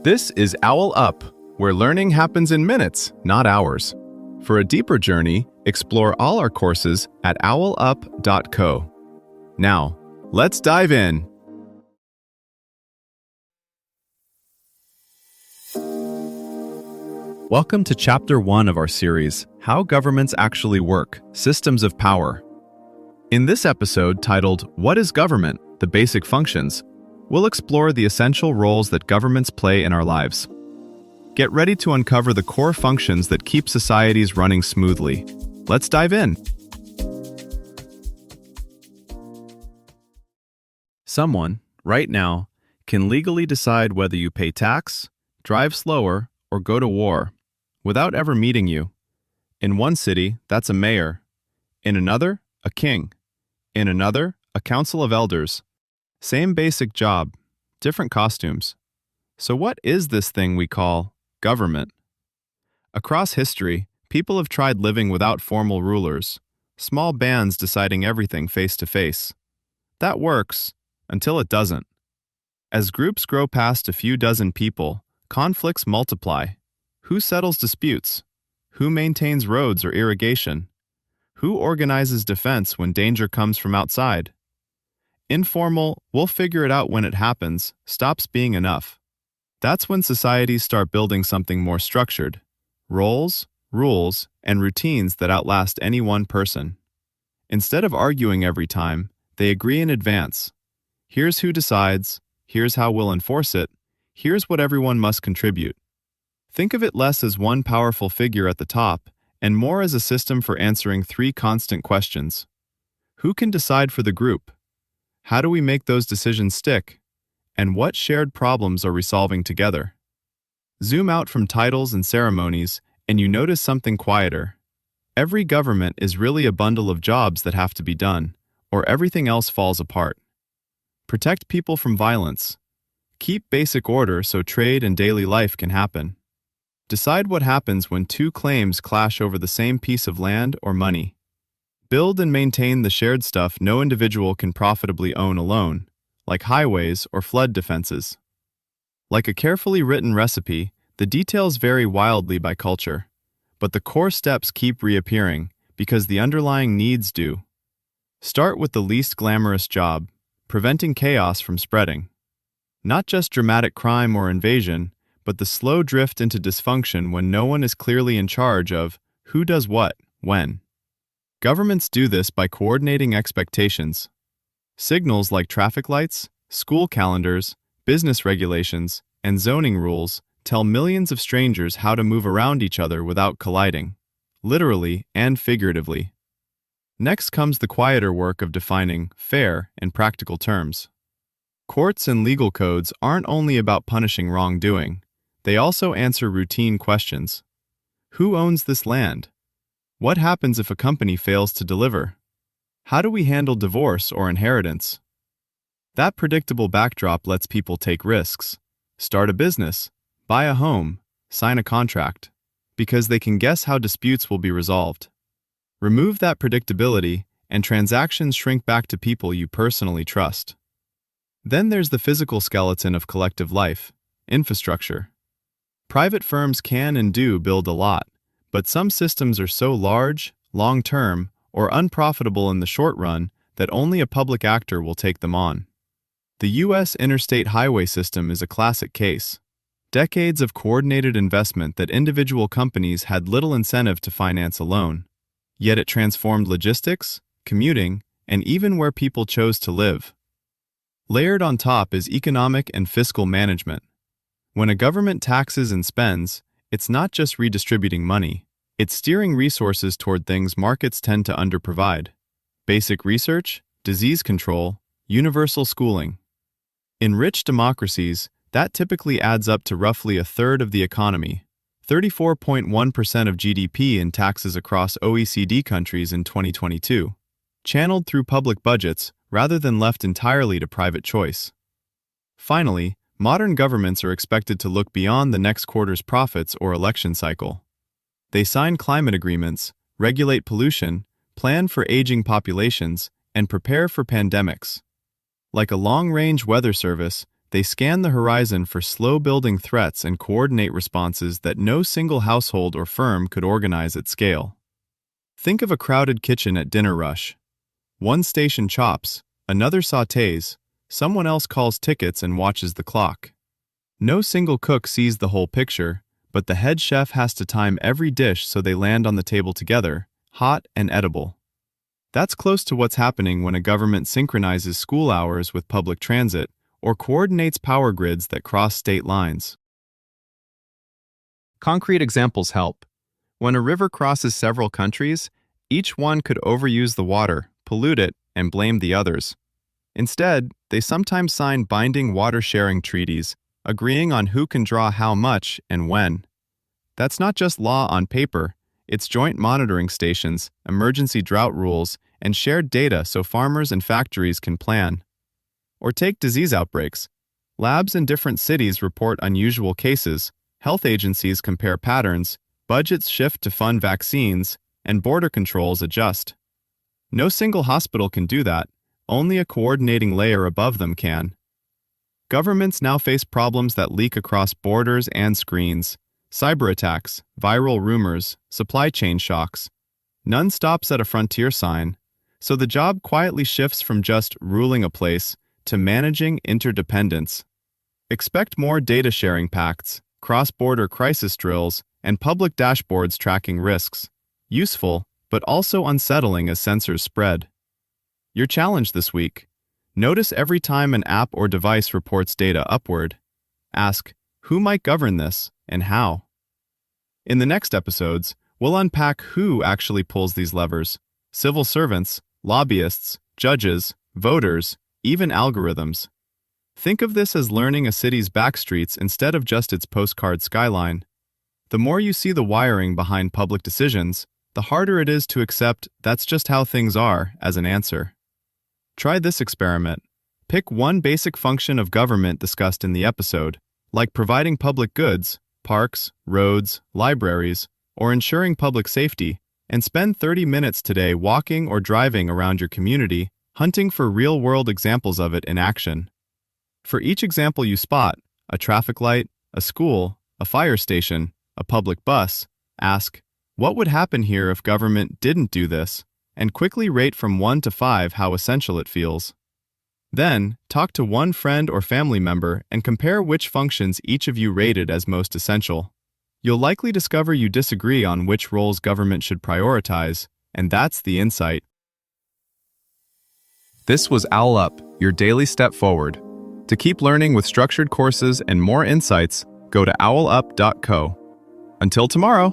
This is OwlUp, where learning happens in minutes, not hours. For a deeper journey, explore all our courses at owlup.co. Now, let's dive in. Welcome to Chapter 1 of our series, How Governments Actually Work, Systems of Power. In this episode, titled, What is Government? The Basic Functions, we'll explore the essential roles that governments play in our lives. Get ready to uncover the core functions that keep societies running smoothly. Let's dive in. Someone, right now, can legally decide whether you pay tax, drive slower, or go to war, without ever meeting you. In one city, that's a mayor. In another, a king. In another, a council of elders. Same basic job, different costumes. So what is this thing we call government? Across history, people have tried living without formal rulers, small bands deciding everything face to face. That works, until it doesn't. As groups grow past a few dozen people, conflicts multiply. Who settles disputes? Who maintains roads or irrigation? Who organizes defense when danger comes from outside? Informal, we'll figure it out when it happens, stops being enough. That's when societies start building something more structured. Roles, rules, and routines that outlast any one person. Instead of arguing every time, they agree in advance. Here's who decides, here's how we'll enforce it, here's what everyone must contribute. Think of it less as one powerful figure at the top and more as a system for answering three constant questions. Who can decide for the group? How do we make those decisions stick? And what shared problems are we solving together? Zoom out from titles and ceremonies, and you notice something quieter. Every government is really a bundle of jobs that have to be done, or everything else falls apart. Protect people from violence. Keep basic order so trade and daily life can happen. Decide what happens when two claims clash over the same piece of land or money. Build and maintain the shared stuff no individual can profitably own alone, like highways or flood defenses. Like a carefully written recipe, the details vary wildly by culture, but the core steps keep reappearing because the underlying needs do. Start with the least glamorous job, preventing chaos from spreading. Not just dramatic crime or invasion, but the slow drift into dysfunction when no one is clearly in charge of who does what, when. Governments do this by coordinating expectations. Signals like traffic lights, school calendars, business regulations, and zoning rules tell millions of strangers how to move around each other without colliding, literally and figuratively. Next comes the quieter work of defining fair in practical terms. Courts and legal codes aren't only about punishing wrongdoing, they also answer routine questions. Who owns this land? What happens if a company fails to deliver? How do we handle divorce or inheritance? That predictable backdrop lets people take risks, start a business, buy a home, sign a contract, because they can guess how disputes will be resolved. Remove that predictability, and transactions shrink back to people you personally trust. Then there's the physical skeleton of collective life, infrastructure. Private firms can and do build a lot, but some systems are so large, long-term, or unprofitable in the short run that only a public actor will take them on. The U.S. interstate highway system is a classic case. Decades of coordinated investment that individual companies had little incentive to finance alone. Yet it transformed logistics, commuting, and even where people chose to live. Layered on top is economic and fiscal management. When a government taxes and spends, it's not just redistributing money, it's steering resources toward things markets tend to underprovide. Basic research, disease control, universal schooling. In rich democracies, that typically adds up to roughly a third of the economy, 34.1% of GDP in taxes across OECD countries in 2022, channeled through public budgets rather than left entirely to private choice. Finally, modern governments are expected to look beyond the next quarter's profits or election cycle. They sign climate agreements, regulate pollution, plan for aging populations, and prepare for pandemics. Like a long-range weather service, They scan the horizon for slow-building threats and coordinate responses that no single household or firm could organize at scale. Think of a crowded kitchen at dinner rush. One station chops, another sautés, someone else calls tickets and watches the clock. No single cook sees the whole picture, but the head chef has to time every dish so they land on the table together, hot and edible. That's close to what's happening when a government synchronizes school hours with public transit or coordinates power grids that cross state lines. Concrete examples help. When a river crosses several countries, each one could overuse the water, pollute it, and blame the others. Instead, they sometimes sign binding water-sharing treaties, agreeing on who can draw how much and when. That's not just law on paper, it's joint monitoring stations, emergency drought rules, and shared data so farmers and factories can plan. Or take disease outbreaks. Labs in different cities report unusual cases, health agencies compare patterns, budgets shift to fund vaccines, and border controls adjust. No single hospital can do that, only a coordinating layer above them can. Governments now face problems that leak across borders and screens. Cyber attacks, viral rumors, supply chain shocks. None stops at a frontier sign, so the job quietly shifts from just ruling a place to managing interdependence. Expect more data sharing pacts, cross-border crisis drills, and public dashboards tracking risks. Useful, but also unsettling as sensors spread. Your challenge this week: notice every time an app or device reports data upward. Ask, who might govern this, and how? In the next episodes, we'll unpack who actually pulls these levers: civil servants, lobbyists, judges, voters, even algorithms. Think of this as learning a city's backstreets instead of just its postcard skyline. The more you see the wiring behind public decisions, the harder it is to accept that's just how things are as an answer. Try this experiment. Pick one basic function of government discussed in the episode, like providing public goods, parks, roads, libraries, or ensuring public safety, and spend 30 minutes today walking or driving around your community, hunting for real-world examples of it in action. For each example you spot, a traffic light, a school, a fire station, a public bus, ask, what would happen here if government didn't do this? And quickly rate from 1 to 5 how essential it feels. Then, talk to one friend or family member and compare which functions each of you rated as most essential. You'll likely discover you disagree on which roles government should prioritize, and that's the insight. This was OwlUp, your daily step forward. To keep learning with structured courses and more insights, go to owlup.co. Until tomorrow!